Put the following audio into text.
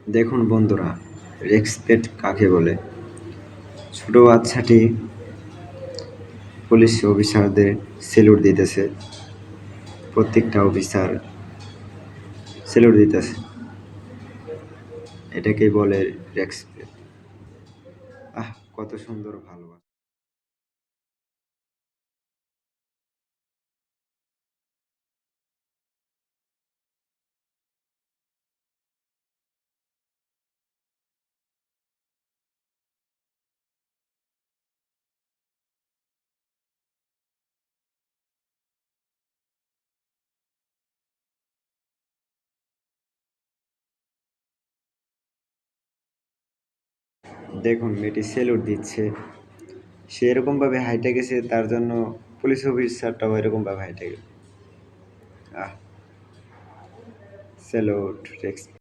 দেখুন বন্ধুরা, রেসপেক্ট কাকে বলে? ছোট বাচ্চাটি পুলিশ অফিসারদের সেলুট দিতেছে। প্রত্যেকটা অফিসার সেলুট দিতেছে। এটাকেই বলে রেসপেক্ট। কত সুন্দর ভালোবাসা! দেখুন মেয়েটি সেলুট দিচ্ছে। সে এরকমভাবে হাইটে গেছে, তার জন্য পুলিশ অফিসারটাও এরকমভাবে হাইটে গেল। আহ সেলুট, রেসপেক্ট।